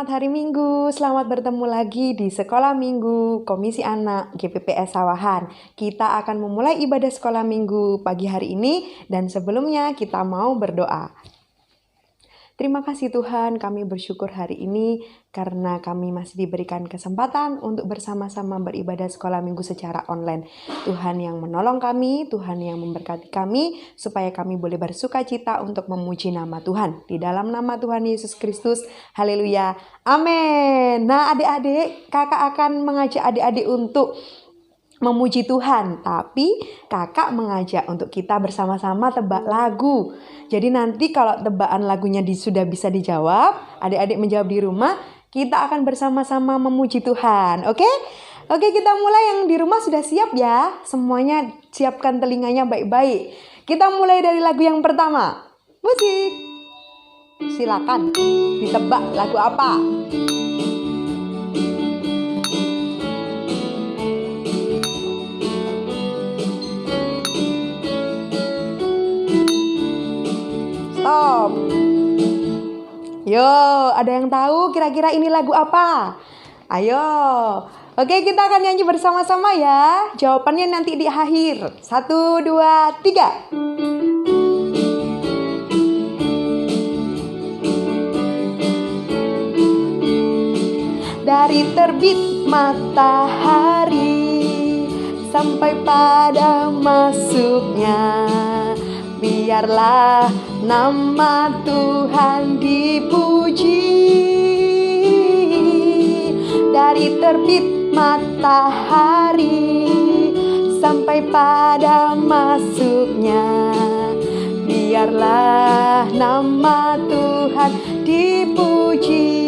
Selamat hari Minggu, selamat bertemu lagi di Sekolah Minggu Komisi Anak GPPS Sawahan. Kita akan memulai ibadah sekolah minggu pagi hari ini dan sebelumnya kita mau berdoa. Terima kasih Tuhan, kami bersyukur hari ini karena kami masih diberikan kesempatan untuk bersama-sama beribadah sekolah minggu secara online. Tuhan yang menolong kami, Tuhan yang memberkati kami, supaya kami boleh bersuka cita untuk memuji nama Tuhan. Di dalam nama Tuhan Yesus Kristus, haleluya, amin. Nah adik-adik, kakak akan mengajak adik-adik untuk memuji Tuhan, tapi kakak mengajak untuk kita bersama-sama tebak lagu. Jadi nanti kalau tebakan lagunya sudah bisa dijawab, adik-adik menjawab di rumah, kita akan bersama-sama memuji Tuhan. Oke? Oke, kita mulai. Yang di rumah sudah siap ya? Semuanya siapkan telinganya baik-baik. Kita mulai dari lagu yang pertama. Musik. Silakan ditebak lagu apa? Stop. Yo, ada yang tahu kira-kira ini lagu apa? Ayo. Oke, kita akan nyanyi bersama-sama ya. Jawabannya nanti di akhir. 1, 2, 3. Dari terbit matahari sampai pada masuknya, biarlah nama Tuhan dipuji. Dari terbit matahari sampai pada masuknya, biarlah nama Tuhan dipuji.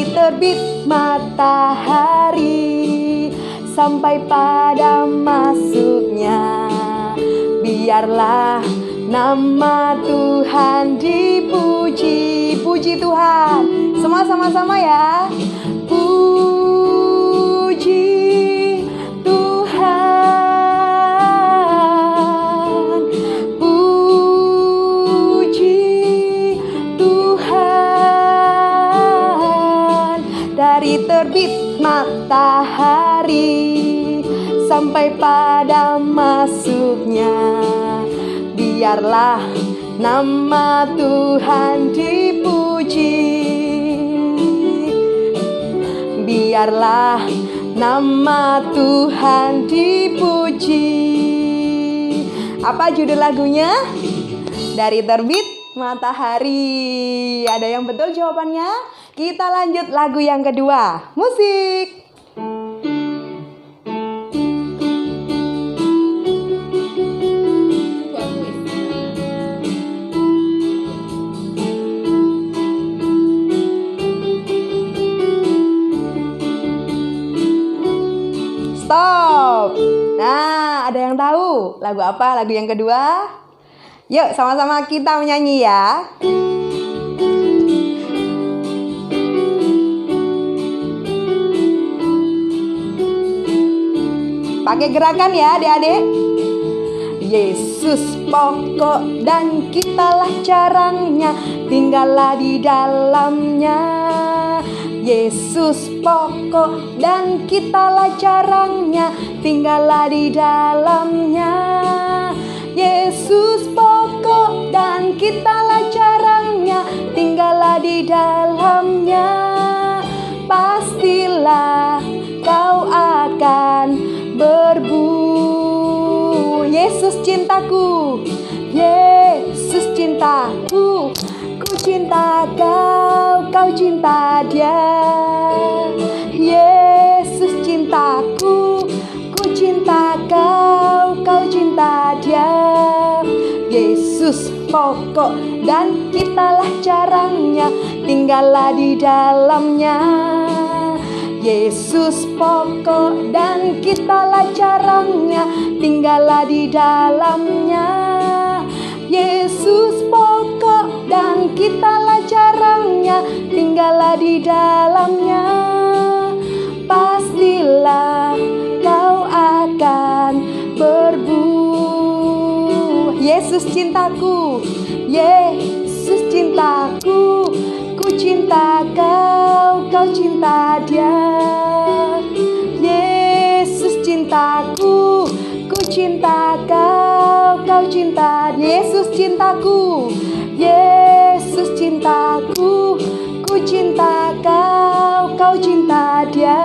Terbit matahari sampai pada masuknya, biarlah nama Tuhan dipuji. Puji Tuhan. Semua sama-sama ya. Puji Tuhan. Puji Tuhan. Dari terbit matahari sampai pada masuknya, biarlah nama Tuhan dipuji. Biarlah nama Tuhan dipuji. Apa judul lagunya? Dari terbit matahari. Ada yang betul jawabannya? Kita lanjut lagu yang kedua. Musik. Stop. Nah, ada yang tahu lagu apa lagu yang kedua? Yuk, sama-sama kita menyanyi ya. Pakai gerakan ya adik-adik. Yesus pokok dan kitalah carangnya, tinggallah di dalamnya. Yesus pokok dan kitalah carangnya, tinggallah di dalamnya. Yesus pokok dan kitalah carangnya, tinggallah di dalamnya. Pastilah kau akan berbu. Yesus cintaku, Yesus cintaku, ku cinta kau, kau cinta dia. Yesus cintaku, ku cinta kau, kau cinta dia. Yesus pokok dan kitalah carangnya, tinggallah di dalamnya. Yesus pokok dan kitalah carangnya, tinggallah di dalamnya. Yesus pokok dan kitalah caranya, tinggallah di dalamnya. Pastilah kau akan berbuah. Yesus cintaku, Yesus cintaku, ku cinta kau, kau cinta dia. Yesus cintaku, ku cinta kau, kau cinta dia. Yesus cintaku, Yesus cintaku, ku cinta kau, kau cinta dia.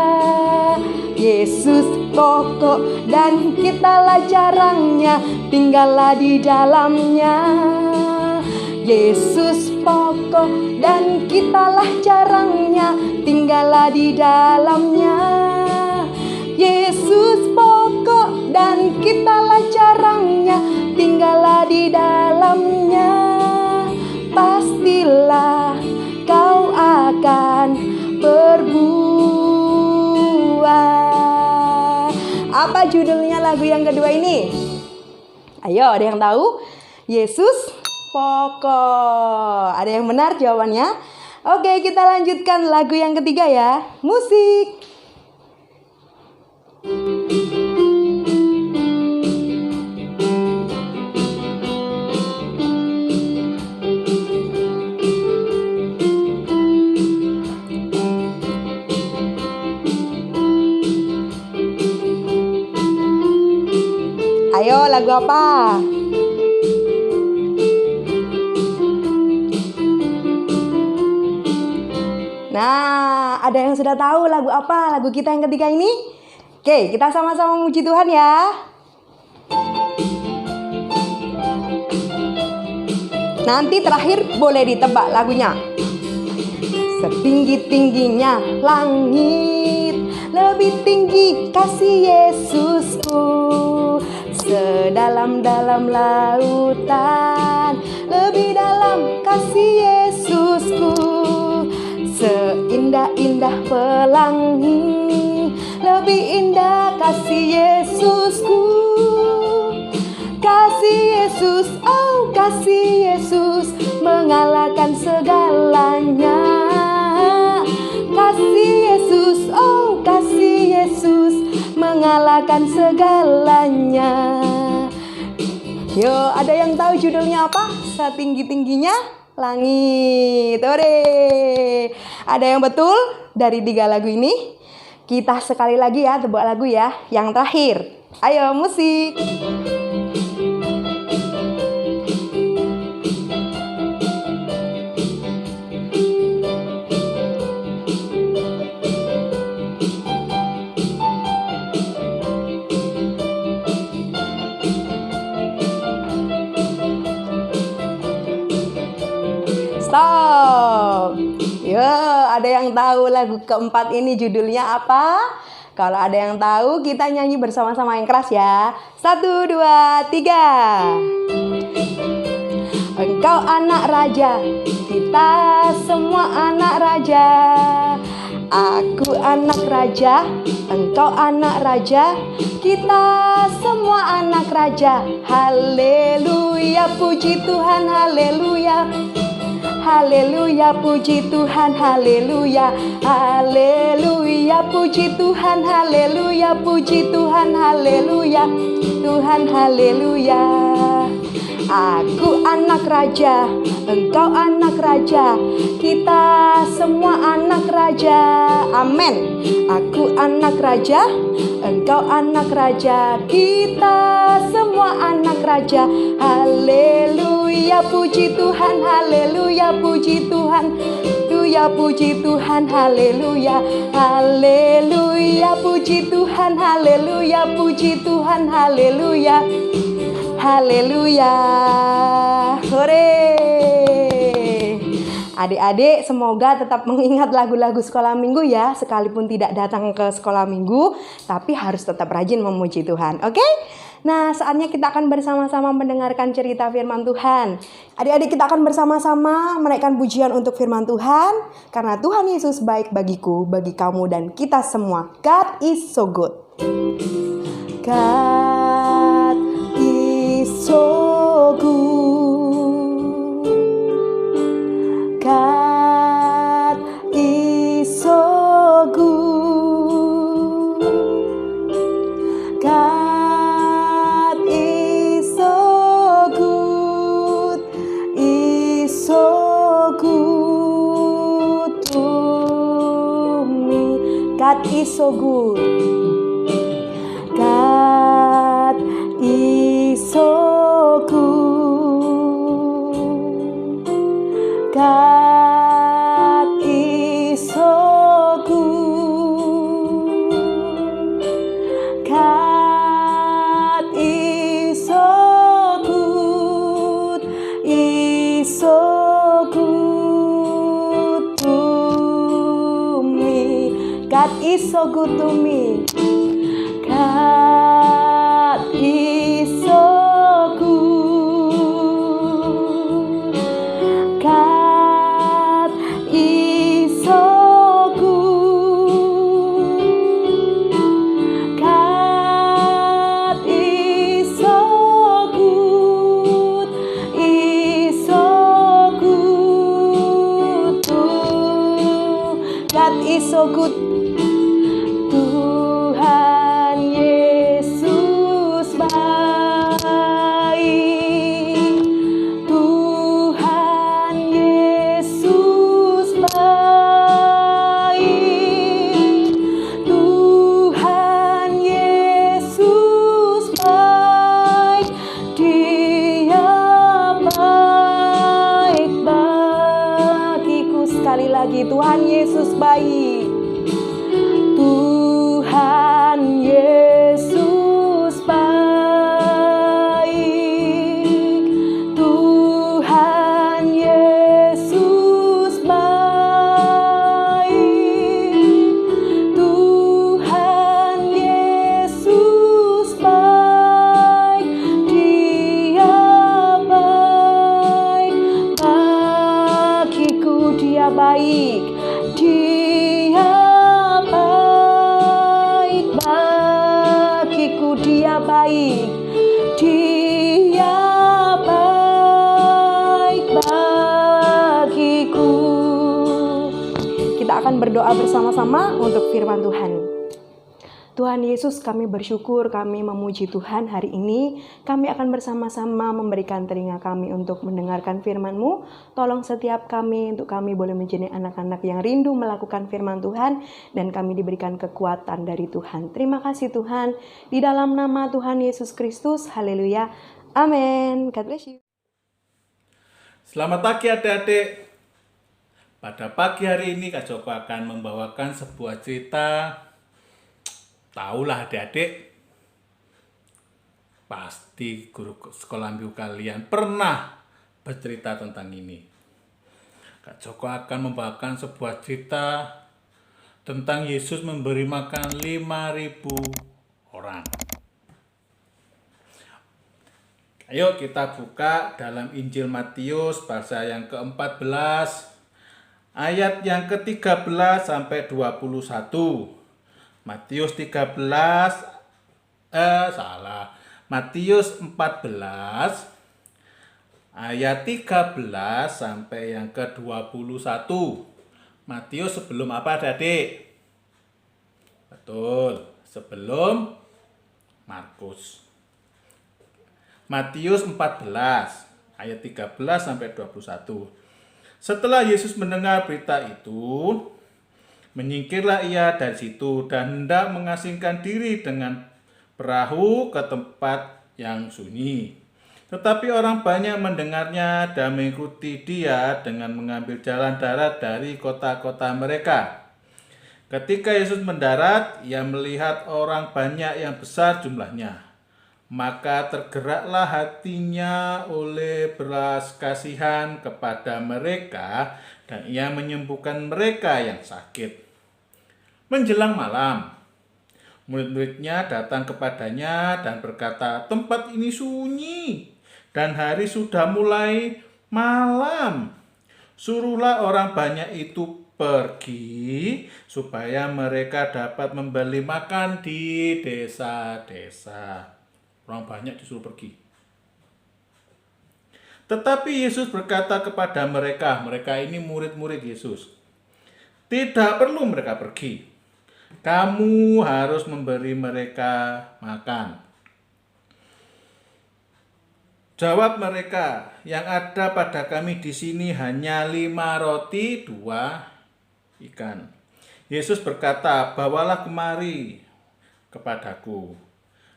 Yesus pokok dan kitalah jarangnya, tinggallah di dalamnya. Yesus pokok dan kitalah jarangnya, tinggallah di dalamnya. Yesus pokok dan kitalah jarangnya, tinggallah di dalamnya. Pastilah kau akan berbuah. Apa judulnya lagu yang kedua ini? Ayo, ada yang tahu? Yesus pokok. Ada yang benar jawabannya? Oke, kita lanjutkan lagu yang ketiga ya. Musik. Ayo, lagu apa? Nah, ada yang sudah tahu lagu apa? Lagu kita yang ketiga ini? Oke, kita sama-sama memuji Tuhan ya. Nanti terakhir boleh ditebak lagunya. Setinggi-tingginya langit, lebih tinggi kasih Yesusku. Sedalam-dalam lautan, lebih dalam kasih Yesusku. Seindah-indah pelangi, lebih indah kasih Yesusku. Kasih Yesus, oh kasih Yesus, mengalahkan segalanya. Kasih Yesus, oh kasih Yesus, mengalahkan segalanya. Yo, ada yang tahu judulnya apa? Setinggi-tingginya langit. Ore. Ada yang betul dari 3 lagu ini? Kita sekali lagi ya, tebak lagu ya. Yang terakhir. Ayo, musik. Stop. Yo, ada yang tahu lagu keempat ini judulnya apa? Kalau ada yang tahu, kita nyanyi bersama-sama yang keras ya. 1, 2, 3. Engkau anak raja, kita semua anak raja. Aku anak raja, engkau anak raja, kita semua anak raja. Haleluya, puji Tuhan, haleluya. Haleluya, puji Tuhan, haleluya. Haleluya, puji Tuhan, haleluya. Puji Tuhan, haleluya. Tuhan, haleluya. Aku anak raja, engkau anak raja, kita semua anak raja. Amin. Aku anak raja, engkau anak raja, kita semua anak raja. Haleluya, puji Tuhan, haleluya. Puji Tuhan, haleluya. Puji Tuhan, haleluya. Haleluya, puji Tuhan, haleluya. Puji Tuhan, haleluya. Haleluya. Hore. Adik-adik semoga tetap mengingat lagu-lagu sekolah minggu ya. Sekalipun tidak datang ke sekolah minggu, tapi harus tetap rajin memuji Tuhan. Oke? Nah, saatnya kita akan bersama-sama mendengarkan cerita firman Tuhan. Adik-adik, kita akan bersama-sama menaikkan pujian untuk firman Tuhan. Karena Tuhan Yesus baik bagiku, bagi kamu dan kita semua. God is so good. God is so good. God God is so good. God is so good. God is so good. God is so good. Is so good to me. God is so good to me. God is so good. God is so good. God is so good. Is so good to. God is so good. Tuhan Yesus baik. Tuhan Yesus baik. Tuhan Yesus baik. Dia baik bagiku. Sekali lagi, Tuhan Yesus baik. Tuhan Yesus baik. Tuhan Yesus baik. Tuhan Yesus baik. Dia baik bagiku. Dia baik. Dia baik bagiku. Dia baik. Dia baik bagiku. Kita akan berdoa bersama-sama untuk firman Tuhan. Tuhan Yesus, kami bersyukur, kami memuji Tuhan hari ini. Kami akan bersama-sama memberikan telinga kami untuk mendengarkan firman-Mu. Tolong setiap kami, untuk kami boleh menjadi anak-anak yang rindu melakukan firman Tuhan, dan kami diberikan kekuatan dari Tuhan. Terima kasih Tuhan, di dalam nama Tuhan Yesus Kristus. Haleluya. Amin. God bless you. Selamat pagi adik-adik. Pada pagi hari ini Kak Joko akan membawakan sebuah cerita. Tahulah adik-adik, pasti guru sekolah minggu kalian pernah bercerita tentang ini. Kak Joko akan membawakan sebuah cerita tentang Yesus memberi makan 5.000 orang. Ayo kita buka dalam Injil Matius pasal yang ke-14 ayat yang ke-13 sampai 21. Matius 14 ayat 13 sampai yang ke-21. Matius sebelum apa adik? Betul, sebelum Markus. Matius 14 ayat 13 sampai 21. Setelah Yesus mendengar berita itu, menyingkirlah ia dari situ dan hendak mengasingkan diri dengan perahu ke tempat yang sunyi. Tetapi orang banyak mendengarnya dan mengikuti dia dengan mengambil jalan darat dari kota-kota mereka. Ketika Yesus mendarat, ia melihat orang banyak yang besar jumlahnya. Maka tergeraklah hatinya oleh belas kasihan kepada mereka, dan ia menyembuhkan mereka yang sakit. Menjelang malam, murid-muridnya datang kepadanya dan berkata, "Tempat ini sunyi dan hari sudah mulai malam. Suruhlah orang banyak itu pergi supaya mereka dapat membeli makan di desa-desa." Orang banyak disuruh pergi. Tetapi Yesus berkata kepada mereka ini murid-murid Yesus, "Tidak perlu mereka pergi. Kamu harus memberi mereka makan." Jawab mereka, "Yang ada pada kami di sini hanya 5 roti, 2 ikan." Yesus berkata, "Bawalah kemari kepadaku."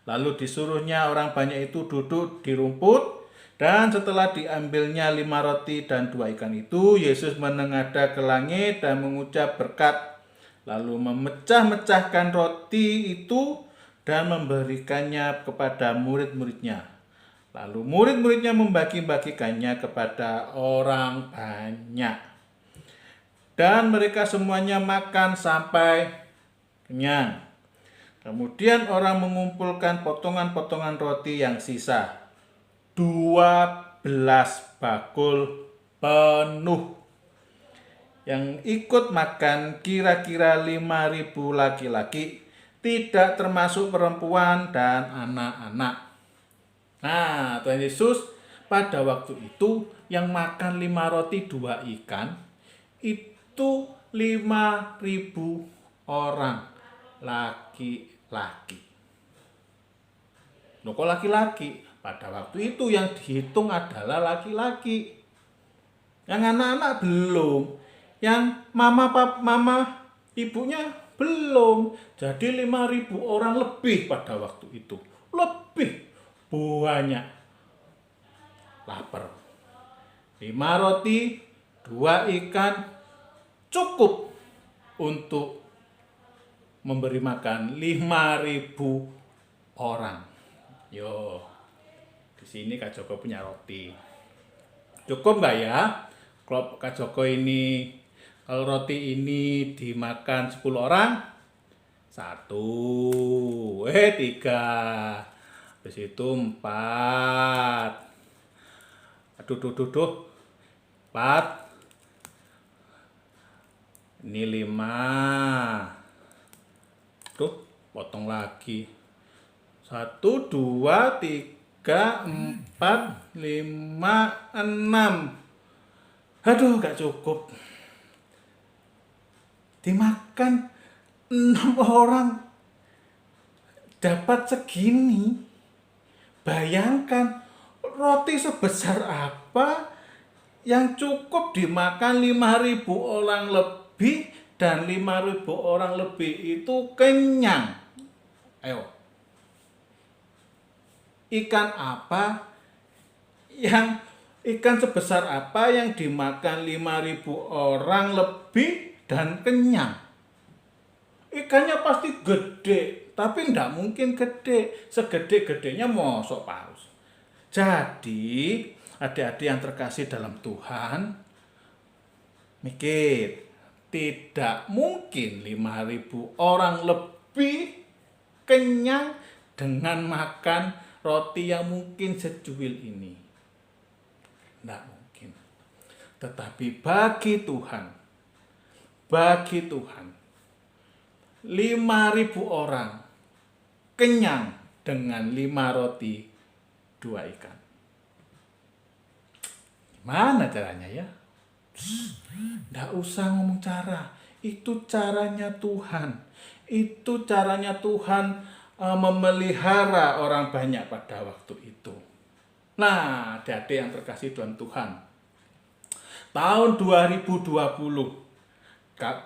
Lalu disuruhnya orang banyak itu duduk di rumput, dan setelah diambilnya 5 roti dan 2 ikan itu, Yesus menengadah ke langit dan mengucap berkat, lalu memecah-mecahkan roti itu dan memberikannya kepada murid-muridnya. Lalu murid-muridnya membagi-bagikannya kepada orang banyak. Dan mereka semuanya makan sampai kenyang. Kemudian orang mengumpulkan potongan-potongan roti yang sisa, 12 bakul penuh. Yang ikut makan kira-kira 5.000 laki-laki, tidak termasuk perempuan dan anak-anak. Nah, Tuhan Yesus pada waktu itu yang makan 5 roti 2 ikan, itu 5.000 orang laki-laki. Loh, kok laki-laki? Pada waktu itu yang dihitung adalah laki-laki. Yang anak-anak belum. Yang mama ibunya belum. Jadi 5.000 orang lebih pada waktu itu. Lebih banyak. Lapar. 5 roti, 2 ikan cukup untuk memberi makan 5.000 orang. Yo, di sini Kak Joko punya roti. Cukup nggak ya? Kalau Kak Joko ini, kalau roti ini dimakan 10 orang, 1, 3, habis itu 4. Aduh, 4. Ini 5. Tuh, potong lagi. 1, 2, 3, 4, 5, 6. Aduh, gak cukup. Dimakan 6 orang dapat segini. Bayangkan roti sebesar apa yang cukup dimakan 5.000 orang lebih, dan 5.000 orang lebih itu kenyang. Ayo. Ikan sebesar apa yang dimakan 5.000 orang lebih dan kenyang? Ikannya pasti gede, tapi enggak mungkin gede. Segede-gedenya mosok paus. Jadi, adik-adik yang terkasih dalam Tuhan, mikir, tidak mungkin 5.000 orang lebih kenyang dengan makan roti yang mungkin secuil ini. Tidak mungkin. Tetapi bagi Tuhan, 5.000 orang kenyang dengan 5 roti 2 ikan. Gimana caranya ya? Nggak usah ngomong cara. Itu caranya Tuhan. Itu caranya Tuhan memelihara orang banyak pada waktu itu. Nah, adik-adik yang terkasih Tuhan, tahun 2020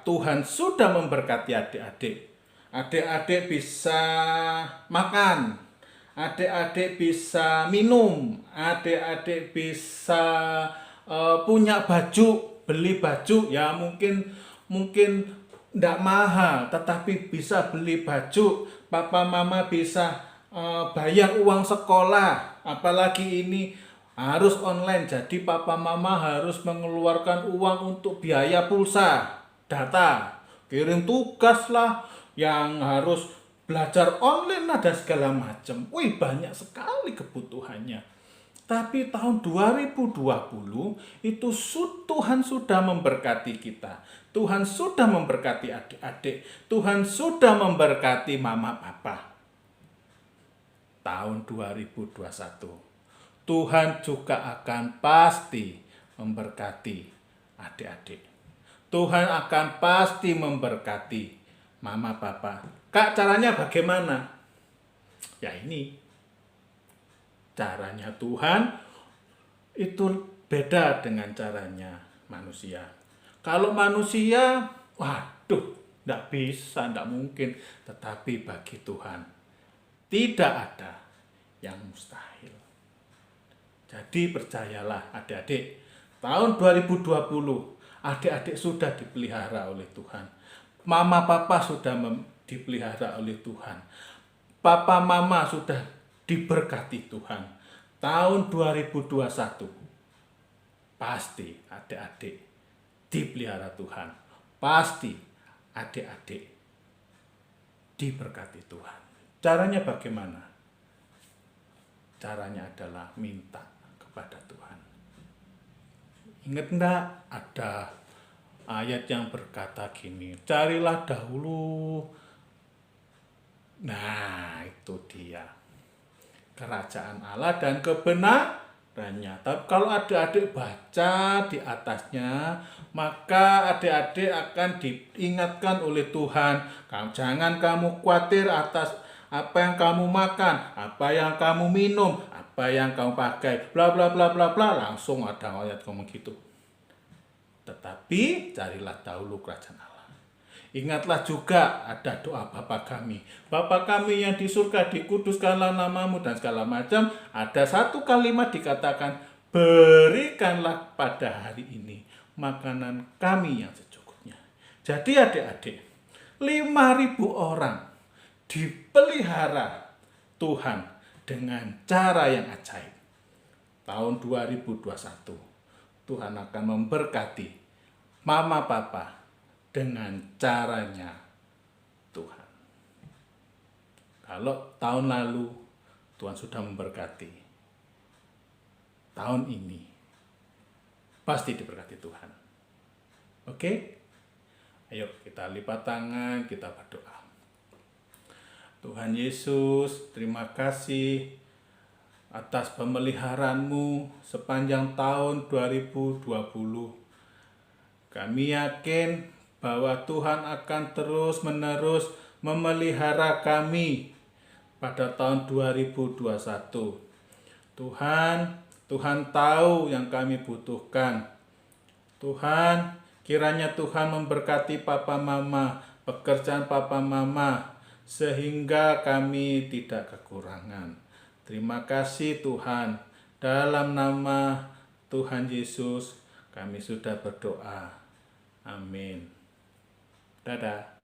Tuhan sudah memberkati adik-adik. Adik-adik bisa makan, adik-adik bisa minum, adik-adik bisa punya baju, beli baju ya mungkin tidak mahal, tetapi bisa beli baju. Papa mama bisa bayar uang sekolah, apalagi ini harus online, jadi papa mama harus mengeluarkan uang untuk biaya pulsa, data, kirim tugas lah, yang harus belajar online lah dan segala macam. Wih, banyak sekali kebutuhannya. Tapi tahun 2020 itu Tuhan sudah memberkati kita. Tuhan sudah memberkati adik-adik. Tuhan sudah memberkati mama papa. Tahun 2021 Tuhan juga akan pasti memberkati adik-adik. Tuhan akan pasti memberkati mama papa. Kak, caranya bagaimana? Ya ini. Caranya Tuhan itu beda dengan caranya manusia. Kalau manusia, waduh, Tidak bisa, tidak mungkin. Tetapi bagi Tuhan tidak ada yang mustahil. Jadi percayalah adik-adik, tahun 2020 adik-adik sudah dipelihara oleh Tuhan. Mama papa sudah dipelihara oleh Tuhan. Papa mama sudah diberkati Tuhan. Tahun 2021 pasti adik-adik dipelihara Tuhan. Pasti adik-adik diberkati Tuhan. Caranya bagaimana? Caranya adalah minta kepada Tuhan. Ingat enggak ada ayat yang berkata gini, carilah dahulu. Nah, itu dia. Kerajaan Allah dan kebenarannya. Tapi kalau adik-adik baca di atasnya, maka adik-adik akan diingatkan oleh Tuhan. Jangan kamu khawatir atas apa yang kamu makan, apa yang kamu minum, apa yang kamu pakai, bla bla bla bla bla. Langsung ada ayat ngomong gitu. Tetapi carilah dahulu kerajaan Allah. Ingatlah juga ada doa Bapa kami. Bapa kami yang di surga, dikuduskanlah namamu, dan segala macam. Ada satu kalimat dikatakan, berikanlah pada hari ini makanan kami yang secukupnya. Jadi adik-adik, 5.000 orang dipelihara Tuhan dengan cara yang ajaib. Tahun 2021, Tuhan akan memberkati mama papa dengan caranya Tuhan. Kalau tahun lalu Tuhan sudah memberkati, tahun ini pasti diberkati Tuhan. Oke? Ayo kita lipat tangan, kita berdoa. Tuhan Yesus, terima kasih atas pemeliharaanmu sepanjang tahun 2020. Kami yakin bahwa Tuhan akan terus-menerus memelihara kami pada tahun 2021. Tuhan tahu yang kami butuhkan. Tuhan, kiranya Tuhan memberkati papa mama, pekerjaan papa mama, sehingga kami tidak kekurangan. Terima kasih Tuhan. Dalam nama Tuhan Yesus kami sudah berdoa. Amin. Dadah.